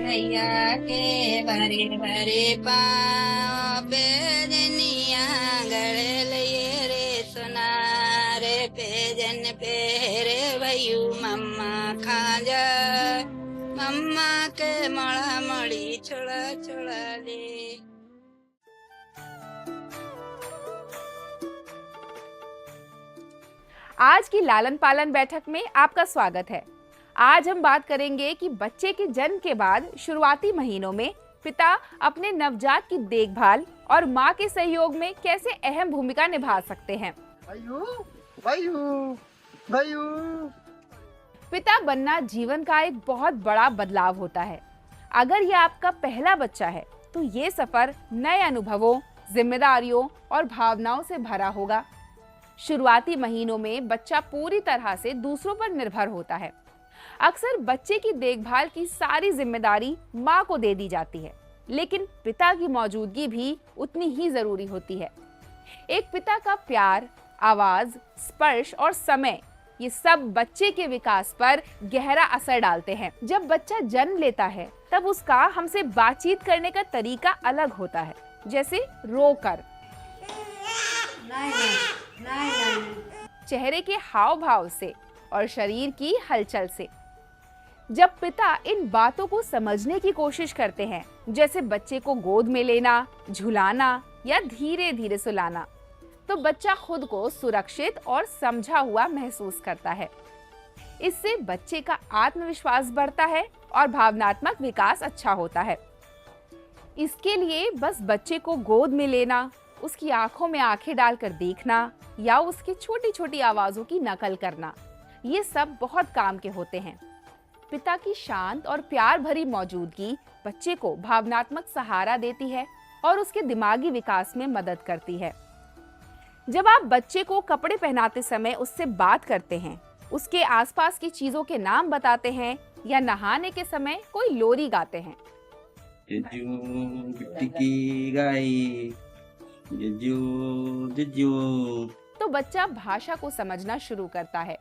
कन्हैया के भरे भरे पाँव पे जनिया गले लिए रे सुनार पे जन पेरे भयू मम्मा खाजा मम्मा के मड़ा मड़ी छोड़ा छोड़ा ले। आज की लालन पालन बैठक में आपका स्वागत है। आज हम बात करेंगे कि बच्चे के जन्म के बाद शुरुआती महीनों में पिता अपने नवजात की देखभाल और मां के सहयोग में कैसे अहम भूमिका निभा सकते हैं। पिता बनना जीवन का एक बहुत बड़ा बदलाव होता है। अगर यह आपका पहला बच्चा है तो ये सफर नए अनुभवों, जिम्मेदारियों और भावनाओं से भरा होगा। शुरुआती महीनों में बच्चा पूरी तरह से दूसरों पर निर्भर होता है। अक्सर बच्चे की देखभाल की सारी जिम्मेदारी मां को दे दी जाती है, लेकिन पिता की मौजूदगी भी उतनी ही जरूरी होती है। एक पिता का प्यार, आवाज, स्पर्श और समय, ये सब बच्चे के विकास पर गहरा असर डालते हैं। जब बच्चा जन्म लेता है तब उसका हमसे बातचीत करने का तरीका अलग होता है, जैसे रोकर, चेहरे के हाव भाव से और शरीर की हलचल से। जब पिता इन बातों को समझने की कोशिश करते हैं, जैसे बच्चे को गोद में लेना, झुलाना या धीरे धीरे सुलाना, तो बच्चा खुद को सुरक्षित और समझा हुआ महसूस करता है। इससे बच्चे का आत्मविश्वास बढ़ता है और भावनात्मक विकास अच्छा होता है। इसके लिए बस बच्चे को गोद में लेना, उसकी आंखों में आंखें डालकर देखना या उसकी छोटी छोटी आवाजों की नकल करना, ये सब बहुत काम के होते हैं। पिता की शांत और प्यार भरी मौजूदगी बच्चे को भावनात्मक सहारा देती है और उसके दिमागी विकास में मदद करती है। जब आप बच्चे को कपड़े पहनाते समय उससे बात करते हैं, उसके आसपास की चीजों के नाम बताते हैं या नहाने के समय कोई लोरी गाते हैं, तो बच्चा भाषा को समझना शुरू करता है।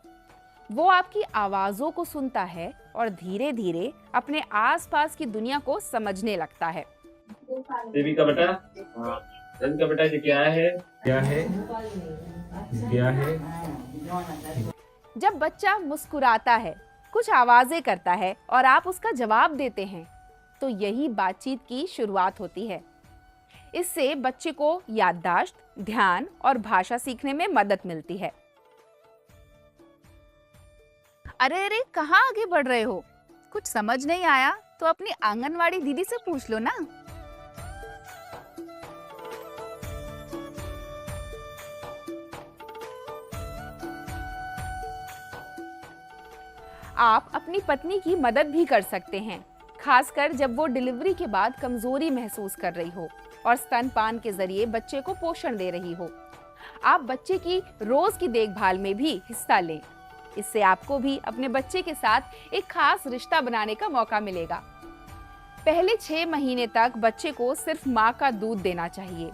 वो आपकी आवाजों को सुनता है और धीरे धीरे अपने आसपास की दुनिया को समझने लगता है। देवी का बेटा, रन का बेटा, ये क्या है? क्या है? क्या है? जब बच्चा मुस्कुराता है, कुछ आवाजें करता है और आप उसका जवाब देते हैं, तो यही बातचीत की शुरुआत होती है। इससे बच्चे को याददाश्त, ध्यान और भाषा सीखने में मदद मिलती है। अरे कहाँ आगे बढ़ रहे हो? कुछ समझ नहीं आया तो अपनी आंगनवाड़ी दीदी से पूछ लो ना। आप अपनी पत्नी की मदद भी कर सकते हैं, खासकर जब वो डिलीवरी के बाद कमजोरी महसूस कर रही हो और स्तनपान के जरिए बच्चे को पोषण दे रही हो। आप बच्चे की रोज की देखभाल में भी हिस्सा लें। इससे आपको भी अपने बच्चे के साथ एक खास रिश्ता बनाने का मौका मिलेगा। पहले 6 महीने तक बच्चे को सिर्फ माँ का दूध देना चाहिए।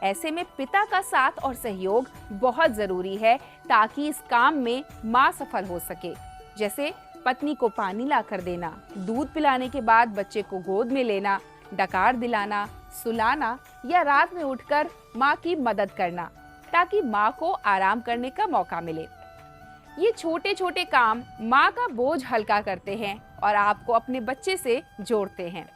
ऐसे में पिता का साथ और सहयोग बहुत जरूरी है ताकि इस काम में माँ सफल हो सके, जैसे पत्नी को पानी लाकर देना, दूध पिलाने के बाद बच्चे को गोद में लेना, डकार दिलाना, सुलाना या रात में उठकर माँ की मदद करना, ताकि माँ को आराम करने का मौका मिले। ये छोटे छोटे काम माँ का बोझ हल्का करते हैं और आपको अपने बच्चे से जोड़ते हैं।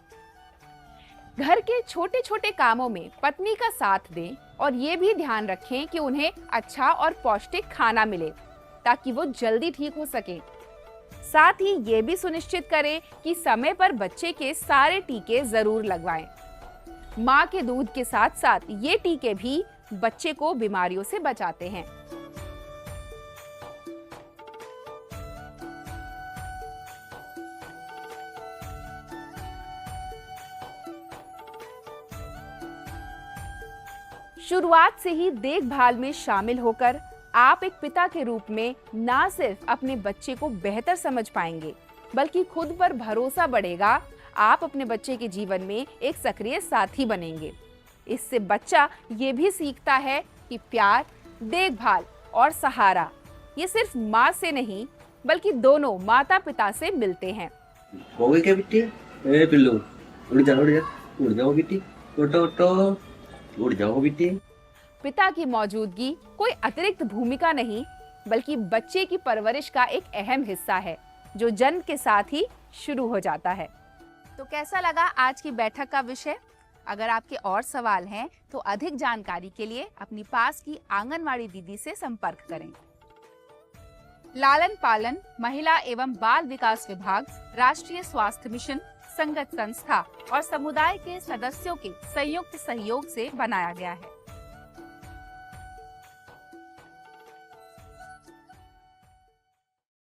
घर के छोटे छोटे कामों में पत्नी का साथ दें और ये भी ध्यान रखें कि उन्हें अच्छा और पौष्टिक खाना मिले ताकि वो जल्दी ठीक हो सके। साथ ही ये भी सुनिश्चित करें कि समय पर बच्चे के सारे टीके जरूर लगवाएं। माँ के दूध के साथ साथ ये टीके भी बच्चे को बीमारियों से बचाते हैं। शुरुआत से ही देखभाल में शामिल होकर आप एक पिता के रूप में ना सिर्फ अपने बच्चे को बेहतर समझ पाएंगे, बल्कि खुद पर भरोसा बढ़ेगा। आप अपने बच्चे के जीवन में एक सक्रिय साथी बनेंगे। इससे बच्चा ये भी सीखता है कि प्यार, देखभाल और सहारा ये सिर्फ माँ से नहीं, बल्कि दोनों माता पिता से मिलते हैं। हो गई क्या बिट्टी? ए पिल्लू, उड़ जा उड़ जा, उड़ जाओ बेटी, उठो उठो, उड़ जाओ बेटी। पिता की मौजूदगी कोई अतिरिक्त भूमिका नहीं, बल्कि बच्चे की परवरिश का एक अहम हिस्सा है, जो जन्म के साथ ही शुरू हो जाता है। तो कैसा लगा आज की बैठक का विषय? अगर आपके और सवाल हैं तो अधिक जानकारी के लिए अपनी पास की आंगनवाड़ी दीदी से संपर्क करें। लालन पालन, महिला एवं बाल विकास विभाग, राष्ट्रीय स्वास्थ्य मिशन, संगत संस्था और समुदाय के सदस्यों के संयुक्त सहयोग से बनाया गया है।